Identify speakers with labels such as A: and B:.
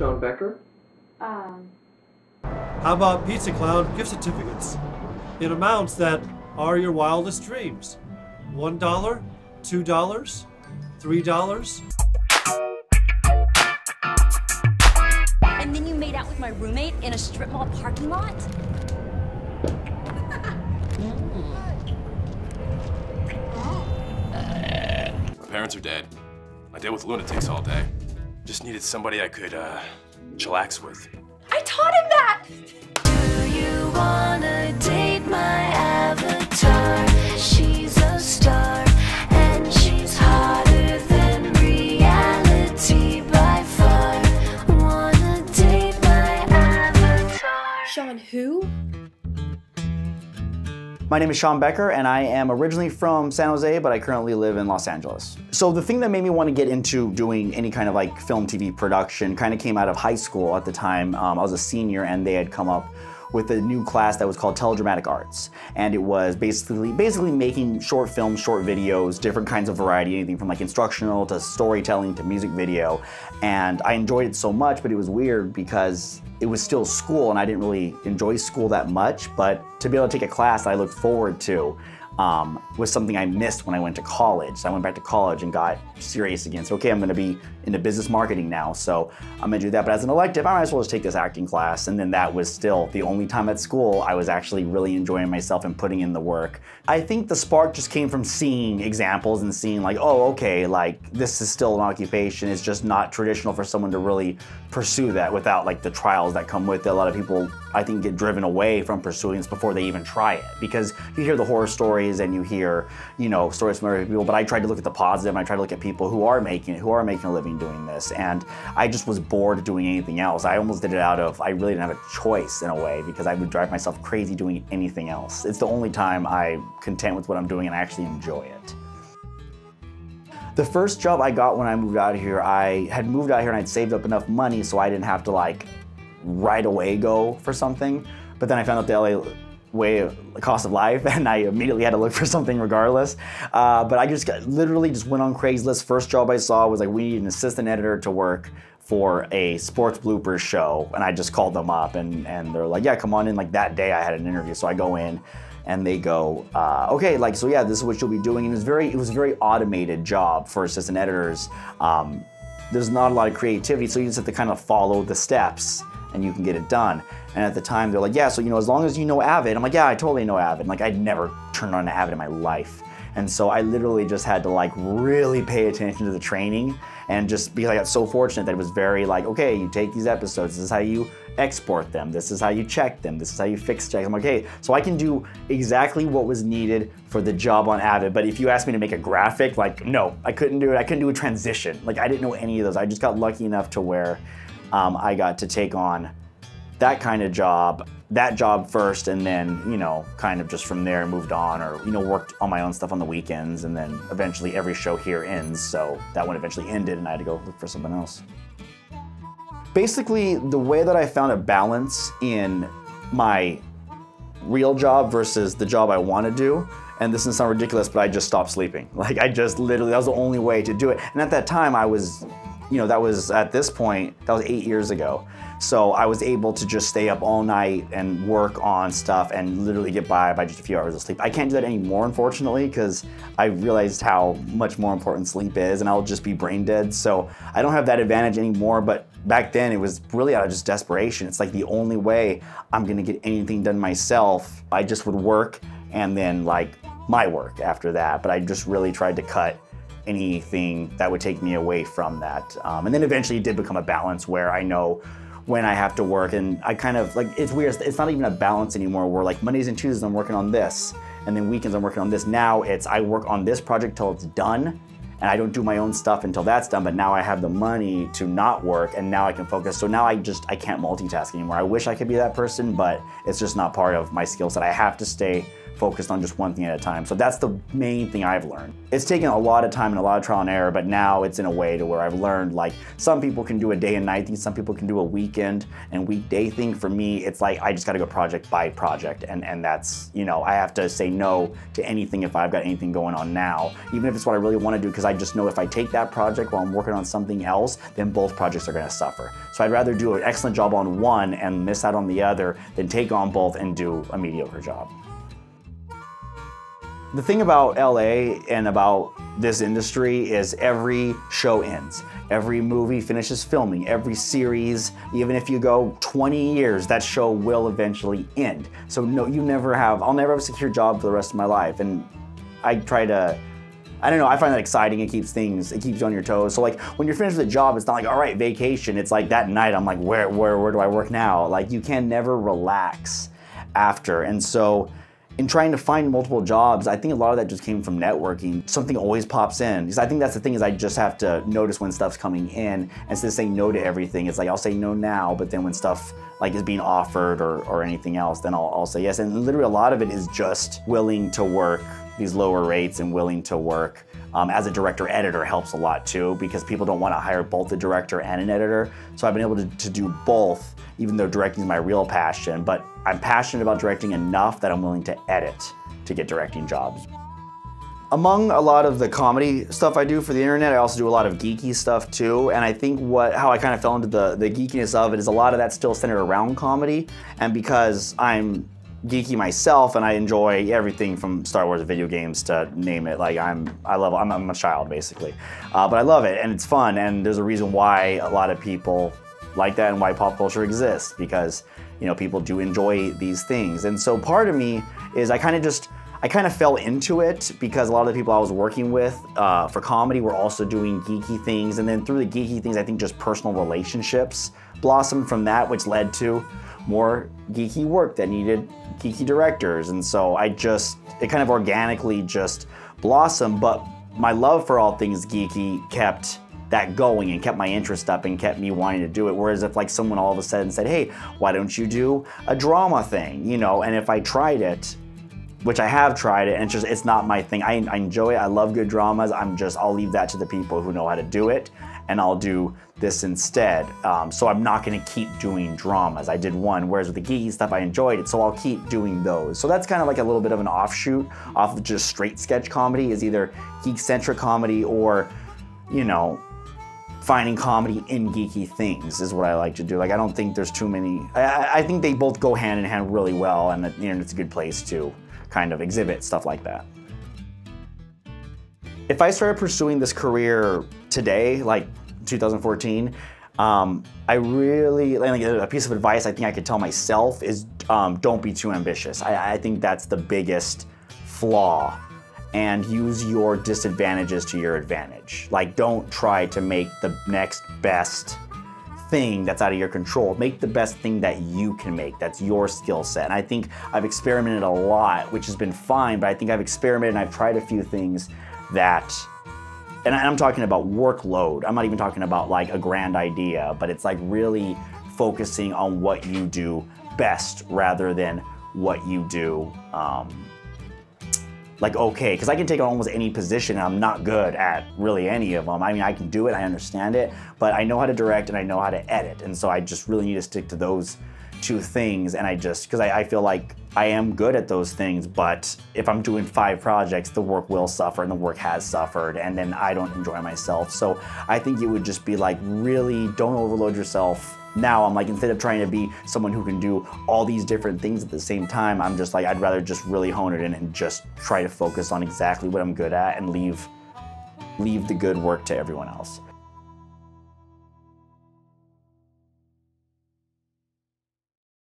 A: Sean Becker.
B: How about Pizza Clown gift certificates in amounts that are your wildest dreams? $1, $2, $3.
C: And then you made out with my roommate in a strip mall parking lot?
D: My parents are dead. I dealt with lunatics all day. Just needed somebody I could, chillax with.
C: I taught him that!
E: Do you wanna date my avatar? She's a star, and she's hotter than reality by far. Wanna date my avatar?
C: Sean who?
F: My name is Sean Becker, and I am originally from San Jose, but I currently live in Los Angeles. So the thing that made me want to get into doing any kind of like film, TV production kind of came out of high school at the time. I was a senior, and they had come up with a new class that was called Teledramatic Arts. And it was basically making short films, short videos, different kinds of variety, anything from like instructional to storytelling to music video. And I enjoyed it so much, but it was weird because it was still school and I didn't really enjoy school that much, but to be able to take a class that I looked forward to was something I missed when I went to college. So I went back to college and got serious again. So okay, I'm gonna be into business marketing now, so I'm gonna do that. But as an elective, I might as well just take this acting class. And then that was still the only time at school I was actually really enjoying myself and putting in the work. I think the spark just came from seeing examples and seeing like, oh, okay, like this is still an occupation. It's just not traditional for someone to really pursue that without like the trials that come with it. A lot of people, I think, get driven away from pursuing this before they even try it, because you hear the horror stories and you hear, you know, stories from other people, but I tried to look at the positive, and I tried to look at people who are making a living doing this, and I just was bored doing anything else. I almost did it out of, I really didn't have a choice in a way, because I would drive myself crazy doing anything else. It's the only time I'm content with what I'm doing and I actually enjoy it. The first job I got when I moved out here, I had moved out here and I'd saved up enough money so I didn't have to like right away go for something. But then I found out the LA way of the cost of life, and I immediately had to look for something regardless. But I literally just went on Craigslist. First job I saw was like, we need an assistant editor to work for a sports bloopers show. And I just called them up and they're like, yeah, come on in. Like that day I had an interview. So I go in and they go, okay, like, so yeah, this is what you'll be doing. And it was a very automated job for assistant editors. There's not a lot of creativity, so you just have to kind of follow the steps and you can get it done. And at the time, they're like, yeah, so, you know, as long as you know Avid. I'm like, yeah, I totally know Avid. Like, I'd never turned on an Avid in my life. And so I literally just had to like really pay attention to the training and just be like, I got so fortunate that it was very like, okay, you take these episodes, this is how you export them, this is how you check them, this is how you fix checks. I'm like, okay, so I can do exactly what was needed for the job on Avid. But if you asked me to make a graphic, like, no, I couldn't do it. I couldn't do a transition. Like, I didn't know any of those. I just got lucky enough to where I got to take on that kind of job, that job first, and then, you know, kind of just from there moved on, or, you know, worked on my own stuff on the weekends, and then eventually every show here ends, so that one eventually ended and I had to go look for something else. Basically, the way that I found a balance in my real job versus the job I want to do, and this doesn't sound ridiculous, but I just stopped sleeping. Like, I just literally, that was the only way to do it. And at that time I was, you know, that was, at this point, that was 8 years ago. So I was able to just stay up all night and work on stuff and literally get by just a few hours of sleep. I can't do that anymore, unfortunately, because I realized how much more important sleep is, and I'll just be brain dead. So I don't have that advantage anymore, but back then it was really out of just desperation. It's like the only way I'm gonna get anything done myself. I just would work and then like my work after that, but I just really tried to cut anything that would take me away from that. And then eventually it did become a balance where I know when I have to work, and I kind of like, it's weird, it's not even a balance anymore where like Mondays and Tuesdays I'm working on this, and then weekends I'm working on this. Now it's I work on this project till it's done, and I don't do my own stuff until that's done, but now I have the money to not work, and now I can focus. So now I can't multitask anymore. I wish I could be that person, but it's just not part of my skill set. I have to stay focused on just one thing at a time. So that's the main thing I've learned. It's taken a lot of time and a lot of trial and error, but now it's in a way to where I've learned, like, some people can do a day and night thing, some people can do a weekend and weekday thing. For me, it's like I just gotta go project by project, and that's, you know, I have to say no to anything if I've got anything going on now, even if it's what I really wanna do, because I just know if I take that project while I'm working on something else, then both projects are gonna suffer. So I'd rather do an excellent job on one and miss out on the other than take on both and do a mediocre job. The thing about LA and about this industry is every show ends. Every movie finishes filming, every series, even if you go 20 years, that show will eventually end. So no, I'll never have a secure job for the rest of my life. And I try to, I don't know, I find that exciting. It keeps you on your toes. So like when you're finished with a job, it's not like, all right, vacation. It's like that night, I'm like, where do I work now? Like you can never relax after. And so in trying to find multiple jobs, I think a lot of that just came from networking. Something always pops in. Because I think that's the thing, is I just have to notice when stuff's coming in instead of saying no to everything. It's like I'll say no now, but then when stuff like is being offered or anything else, then I'll say yes. And literally a lot of it is just willing to work these lower rates and willing to work as a director-editor helps a lot too, because people don't want to hire both a director and an editor. So I've been able to do both, even though directing is my real passion, but I'm passionate about directing enough that I'm willing to edit to get directing jobs. Among a lot of the comedy stuff I do for the internet, I also do a lot of geeky stuff too, and I think how I kind of fell into the geekiness of it is a lot of that's still centered around comedy, and because I'm geeky myself and I enjoy everything from Star Wars video games to name it, like I'm a child basically, but I love it and it's fun, and there's a reason why a lot of people like that and why pop culture exists, because you know people do enjoy these things. And so part of me is I kind of fell into it because a lot of the people I was working with for comedy were also doing geeky things, and then through the geeky things I think just personal relationships blossomed from that, which led to more geeky work that needed geeky directors. And so it kind of organically just blossomed, but my love for all things geeky kept that going and kept my interest up and kept me wanting to do it. Whereas if like someone all of a sudden said, hey, why don't you do a drama thing, you know, and if I tried it, which I have tried it, and it's not my thing. I enjoy it, I love good dramas, I'll leave that to the people who know how to do it, and I'll do this instead. So I'm not gonna keep doing dramas. I did one, whereas with the geeky stuff, I enjoyed it, so I'll keep doing those. So that's kind of like a little bit of an offshoot off of just straight sketch comedy, is either geek-centric comedy or, you know, finding comedy in geeky things is what I like to do. Like I don't think there's too many, I think they both go hand in hand really well, and the internet's a good place to kind of exhibit stuff like that. If I started pursuing this career today, like 2014, I really, like a piece of advice I think I could tell myself is don't be too ambitious. I think that's the biggest flaw, and use your disadvantages to your advantage. Like don't try to make the next best thing that's out of your control. Make the best thing that you can make, that's your skill set. And I think I've experimented a lot, which has been fine, but I think I've experimented and I've tried a few things that, and I'm talking about workload, I'm not even talking about like a grand idea, but it's like really focusing on what you do best rather than what you do like okay, because I can take on almost any position and I'm not good at really any of them. I mean, I can do it, I understand it, but I know how to direct and I know how to edit, and so I just really need to stick to those two things. And because I feel like I am good at those things, but if I'm doing 5 projects, the work will suffer, and the work has suffered, and then I don't enjoy myself. So I think it would just be like, really don't overload yourself. Now I'm like, instead of trying to be someone who can do all these different things at the same time, I'm just like, I'd rather just really hone it in and just try to focus on exactly what I'm good at and leave the good work to everyone else.